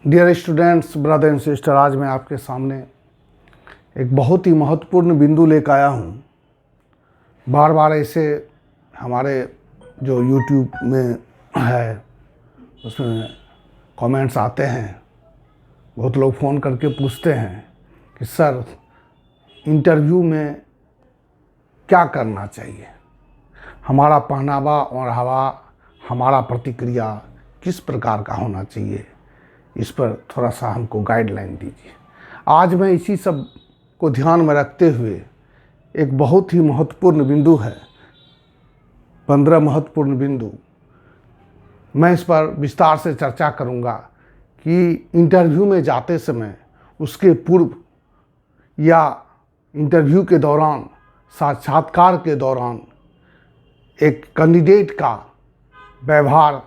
Dear students, brother and sister, आज मैं आपके सामने एक बहुत ही महत्वपूर्ण बिंदु लेकर आया हूँ। बार बार ऐसे हमारे जो यूट्यूब में है उसमें कमेंट्स आते हैं। बहुत लोग फ़ोन करके पूछते हैं कि सर इंटरव्यू में क्या करना चाहिए, हमारा पहनावा और हमारा प्रतिक्रिया किस प्रकार का होना चाहिए, इस पर थोड़ा सा हमको गाइडलाइन दीजिए। आज मैं इसी सब को ध्यान में रखते हुए एक बहुत ही महत्वपूर्ण बिंदु है, 15 महत्वपूर्ण बिंदु, मैं इस पर विस्तार से चर्चा करूंगा कि इंटरव्यू में जाते समय, उसके पूर्व या इंटरव्यू के दौरान, साक्षात्कार के दौरान एक कैंडिडेट का व्यवहार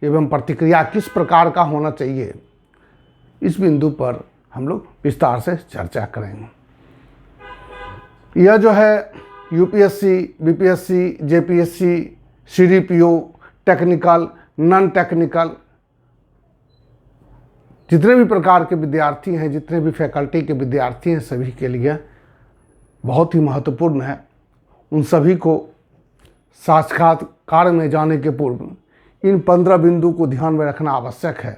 एवं प्रतिक्रिया किस प्रकार का होना चाहिए, इस बिंदु पर हम लोग विस्तार से चर्चा करेंगे। यह जो है UPSC, BPSC, JPSC, CDPO, technical, non technical, जितने भी प्रकार के विद्यार्थी हैं, जितने भी फैकल्टी के विद्यार्थी हैं, सभी के लिए बहुत ही महत्वपूर्ण है। उन सभी को साक्षात्कार में जाने के पूर्व इन 15 बिंदु को ध्यान में रखना आवश्यक है।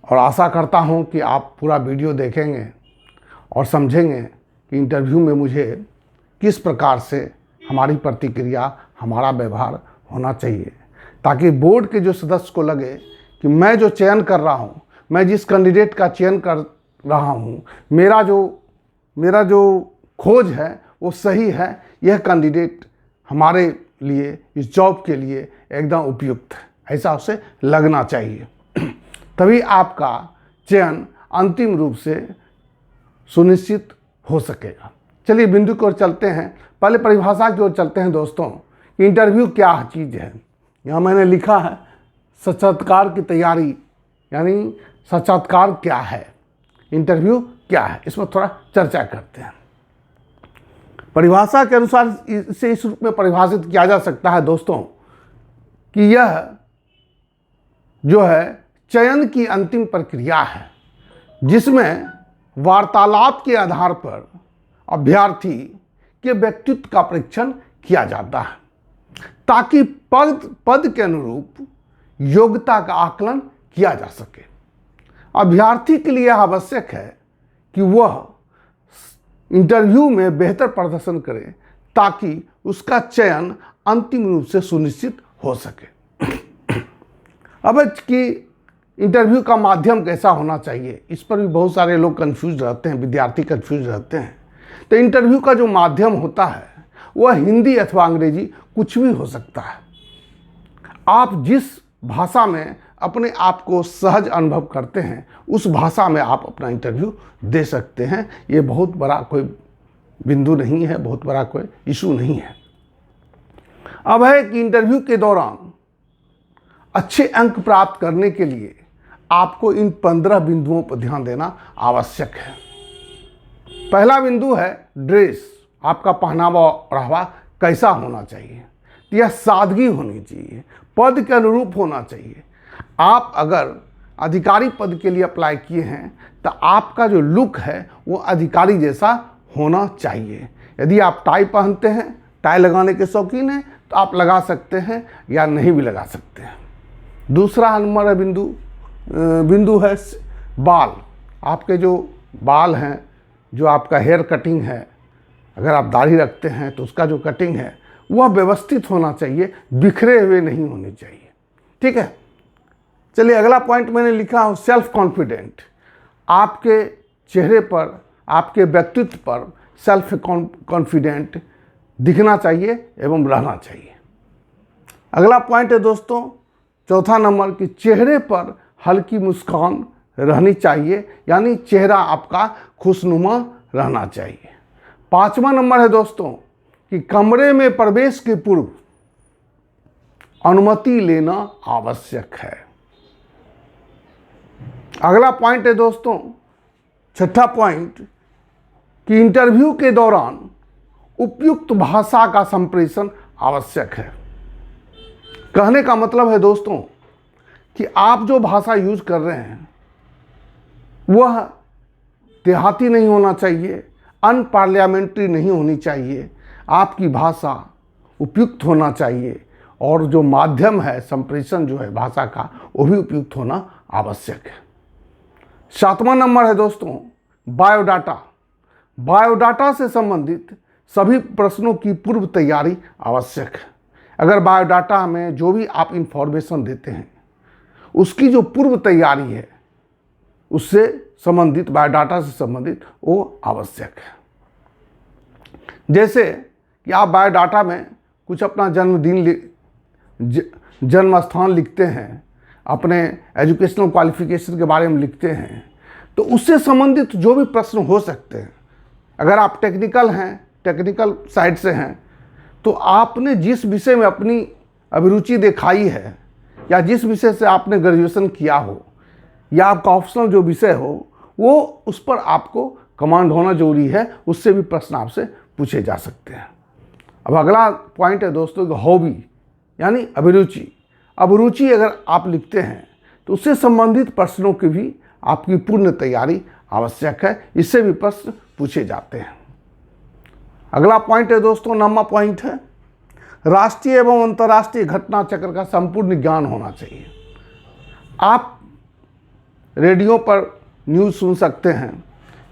और आशा करता हूं कि आप पूरा वीडियो देखेंगे और समझेंगे कि इंटरव्यू में मुझे किस प्रकार से हमारी प्रतिक्रिया, हमारा व्यवहार होना चाहिए, ताकि बोर्ड के जो सदस्य को लगे कि मैं जो चयन कर रहा हूं, मैं जिस कैंडिडेट का चयन कर रहा हूं, मेरा जो खोज है वो सही है, यह कैंडिडेट हमारे लिए, इस जॉब के लिए एकदम उपयुक्त है, ऐसा उसे लगना चाहिए। तभी आपका चयन अंतिम रूप से सुनिश्चित हो सकेगा। चलिए बिंदु की ओर चलते हैं। पहले परिभाषा की ओर चलते हैं दोस्तों। इंटरव्यू क्या चीज़ है, यहाँ मैंने लिखा है साक्षात्कार की तैयारी, यानी साक्षात्कार क्या है, इंटरव्यू क्या है, इस पर थोड़ा चर्चा करते हैं। परिभाषा के अनुसार इसे इस रूप में परिभाषित किया जा सकता है दोस्तों कि यह जो है चयन की अंतिम प्रक्रिया है, जिसमें वार्तालाप के आधार पर अभ्यर्थी के व्यक्तित्व का परीक्षण किया जाता है, ताकि पद के अनुरूप योग्यता का आकलन किया जा सके। अभ्यर्थी के लिए आवश्यक है कि वह इंटरव्यू में बेहतर प्रदर्शन करे, ताकि उसका चयन अंतिम रूप से सुनिश्चित हो सके। अब कि इंटरव्यू का माध्यम कैसा होना चाहिए, इस पर भी बहुत सारे लोग कंफ्यूज रहते हैं, विद्यार्थी कंफ्यूज रहते हैं। तो इंटरव्यू का जो माध्यम होता है वह हिंदी अथवा अंग्रेजी कुछ भी हो सकता है। आप जिस भाषा में अपने आप को सहज अनुभव करते हैं, उस भाषा में आप अपना इंटरव्यू दे सकते हैं। ये बहुत बड़ा कोई बिंदु नहीं है, बहुत बड़ा कोई इशू नहीं है। अब है कि इंटरव्यू के दौरान अच्छे अंक प्राप्त करने के लिए आपको इन 15 बिंदुओं पर ध्यान देना आवश्यक है। पहला बिंदु है ड्रेस, आपका पहनावा ओढ़ावा कैसा होना चाहिए। यह सादगी होनी चाहिए, पद के अनुरूप होना चाहिए। आप अगर अधिकारी पद के लिए अप्लाई किए हैं तो आपका जो लुक है वो अधिकारी जैसा होना चाहिए। यदि आप टाई पहनते हैं, टाई लगाने के शौकीन हैं, तो आप लगा सकते हैं या नहीं भी लगा सकते हैं। दूसरा नंबर बिंदु है बाल। आपके जो बाल हैं, जो आपका हेयर कटिंग है, अगर आप दाढ़ी रखते हैं तो उसका जो कटिंग है वह व्यवस्थित होना चाहिए, बिखरे हुए नहीं होने चाहिए। ठीक है। चलिए अगला पॉइंट मैंने लिखा हूँ सेल्फ कॉन्फिडेंट। आपके चेहरे पर, आपके व्यक्तित्व पर सेल्फ कॉन्फिडेंट दिखना चाहिए एवं रहना चाहिए। अगला पॉइंट है दोस्तों, चौथा नंबर, कि चेहरे पर हल्की मुस्कान रहनी चाहिए, यानी चेहरा आपका खुशनुमा रहना चाहिए। 5वां नंबर है दोस्तों कि कमरे में प्रवेश के पूर्व अनुमति लेना आवश्यक है। अगला पॉइंट है दोस्तों, छठा पॉइंट, कि इंटरव्यू के दौरान उपयुक्त भाषा का संप्रेषण आवश्यक है। कहने का मतलब है दोस्तों कि आप जो भाषा यूज कर रहे हैं वह देहाती नहीं होना चाहिए, अनपार्लियामेंट्री नहीं होनी चाहिए, आपकी भाषा उपयुक्त होना चाहिए और जो माध्यम है संप्रेषण जो है भाषा का वो भी उपयुक्त होना आवश्यक है। 7वां नंबर है दोस्तों बायोडाटा। बायोडाटा से संबंधित सभी प्रश्नों की पूर्व तैयारी आवश्यक है। अगर बायोडाटा में जो भी आप इंफॉर्मेशन देते हैं उसकी जो पूर्व तैयारी है उससे संबंधित बायोडाटा से संबंधित वो आवश्यक है। जैसे कि आप बायोडाटा में कुछ अपना जन्मदिन जन्म स्थान लिखते हैं, अपने एजुकेशनल क्वालिफिकेशन के बारे में लिखते हैं, तो उससे संबंधित जो भी प्रश्न हो सकते हैं, अगर आप टेक्निकल हैं, टेक्निकल साइड से हैं, तो आपने जिस विषय में अपनी अभिरुचि दिखाई है या जिस विषय से आपने ग्रेजुएशन किया हो या आपका ऑप्शनल जो विषय हो वो उस पर आपको कमांड होना जरूरी है, उससे भी प्रश्न आपसे पूछे जा सकते हैं। अब अगला पॉइंट है दोस्तों हॉबी यानी अभिरुचि। अभिरुचि अगर आप लिखते हैं तो उससे संबंधित प्रश्नों की भी आपकी पूर्ण तैयारी आवश्यक है, इससे भी प्रश्न पूछे जाते हैं। अगला पॉइंट है दोस्तों 9वां पॉइंट है राष्ट्रीय एवं अंतर्राष्ट्रीय घटना चक्र का संपूर्ण ज्ञान होना चाहिए। आप रेडियो पर न्यूज़ सुन सकते हैं,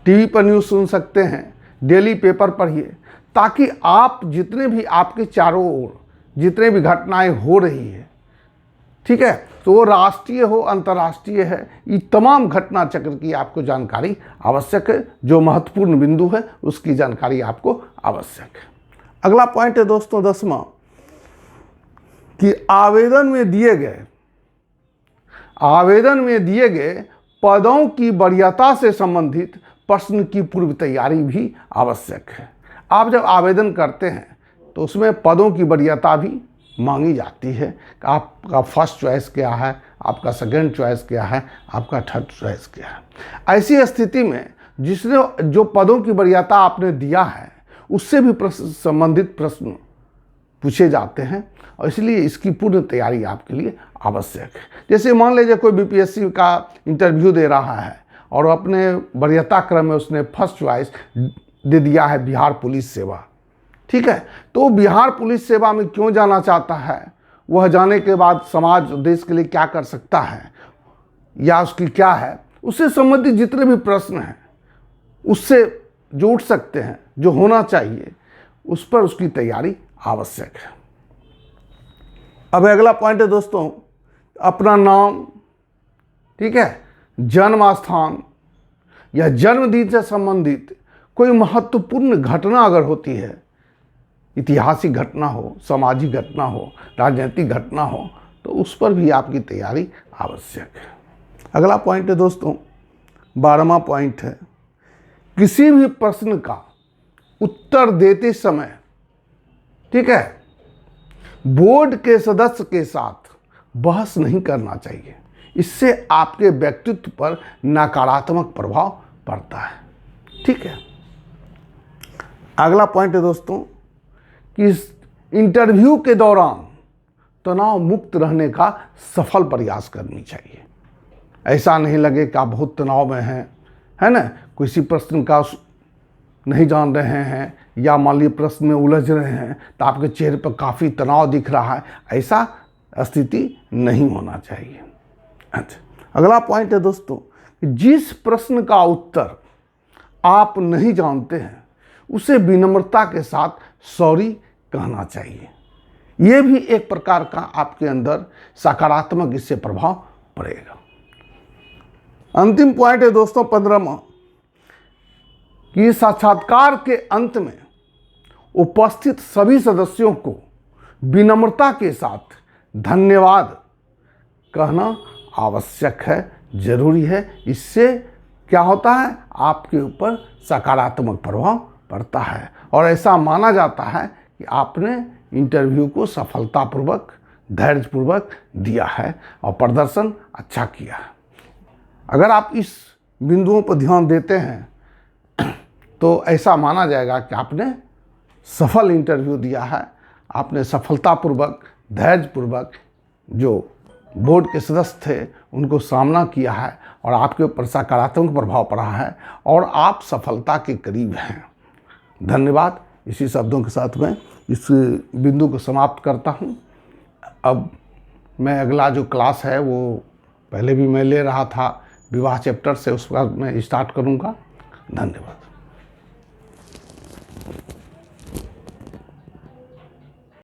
टीवी पर न्यूज़ सुन सकते हैं, डेली पेपर पढ़िए, ताकि आप जितने भी आपके चारों ओर जितने भी घटनाएं हो रही है, ठीक है, तो वो राष्ट्रीय हो अंतर्राष्ट्रीय है, ये तमाम घटना चक्र की आपको जानकारी आवश्यक है। जो महत्वपूर्ण बिंदु है उसकी जानकारी आपको आवश्यक है। अगला पॉइंट है दोस्तों 10वां कि आवेदन में दिए गए पदों की वरीयता से संबंधित प्रश्न की पूर्व तैयारी भी आवश्यक है। आप जब आवेदन करते हैं तो उसमें पदों की वरीयता भी मांगी जाती है कि आपका फर्स्ट चॉइस क्या है, आपका सेकंड चॉइस क्या है, आपका थर्ड चॉइस क्या है। ऐसी स्थिति में जिसने जो पदों की वरीयता आपने दिया है उससे भी संबंधित प्रश्न पूछे जाते हैं और इसलिए इसकी पूर्ण तैयारी आपके लिए आवश्यक है। जैसे मान लीजिए कोई बीपीएससी का इंटरव्यू दे रहा है और अपने वरीयता क्रम में उसने फर्स्ट चॉइस दे दिया है बिहार पुलिस सेवा, ठीक है, तो बिहार पुलिस सेवा में क्यों जाना चाहता है, वह जाने के बाद समाज देश के लिए क्या कर सकता है या उसकी क्या है, उससे संबंधित जितने भी प्रश्न हैं उससे जो उठ सकते हैं, जो होना चाहिए, उस पर उसकी तैयारी आवश्यक है। अब अगला पॉइंट है दोस्तों अपना नाम, ठीक है, जन्म स्थान या जन्मदिन से संबंधित कोई महत्वपूर्ण घटना अगर होती है, ऐतिहासिक घटना हो, सामाजिक घटना हो, राजनीतिक घटना हो, तो उस पर भी आपकी तैयारी आवश्यक है। अगला पॉइंट है दोस्तों 12वां पॉइंट है किसी भी प्रश्न का उत्तर देते समय, ठीक है, बोर्ड के सदस्य के साथ बहस नहीं करना चाहिए, इससे आपके व्यक्तित्व पर नकारात्मक प्रभाव पड़ता है, ठीक है। अगला पॉइंट है दोस्तों कि इस इंटरव्यू के दौरान तनाव मुक्त रहने का सफल प्रयास करनी चाहिए। ऐसा नहीं लगे कि आप बहुत तनाव में हैं, है ना, किसी प्रश्न का नहीं जान रहे हैं या मान लीजिए प्रश्न में उलझ रहे हैं तो आपके चेहरे पर काफ़ी तनाव दिख रहा है, ऐसा स्थिति नहीं होना चाहिए। अच्छा, अगला पॉइंट है दोस्तों कि जिस प्रश्न का उत्तर आप नहीं जानते हैं उसे विनम्रता के साथ सॉरी कहना चाहिए। यह भी एक प्रकार का आपके अंदर सकारात्मक इससे प्रभाव पड़ेगा। अंतिम पॉइंट है दोस्तों 15वां कि साक्षात्कार के अंत में उपस्थित सभी सदस्यों को विनम्रता के साथ धन्यवाद कहना आवश्यक है, जरूरी है। इससे क्या होता है, आपके ऊपर सकारात्मक प्रभाव पड़ता है और ऐसा माना जाता है कि आपने इंटरव्यू को सफलतापूर्वक, धैर्यपूर्वक दिया है और प्रदर्शन अच्छा किया है। अगर आप इस बिंदुओं पर ध्यान देते हैं तो ऐसा माना जाएगा कि आपने सफल इंटरव्यू दिया है, आपने सफलतापूर्वक, धैर्यपूर्वक जो बोर्ड के सदस्य थे उनको सामना किया है और आपके ऊपर सकारात्मक प्रभाव पड़ा है और आप सफलता के करीब हैं। धन्यवाद। इसी शब्दों के साथ मैं इस बिंदु को समाप्त करता हूँ। अब मैं अगला जो क्लास है वो पहले भी मैं ले रहा था विवाह चैप्टर से, उसका मैं स्टार्ट करूँगा। धन्यवाद।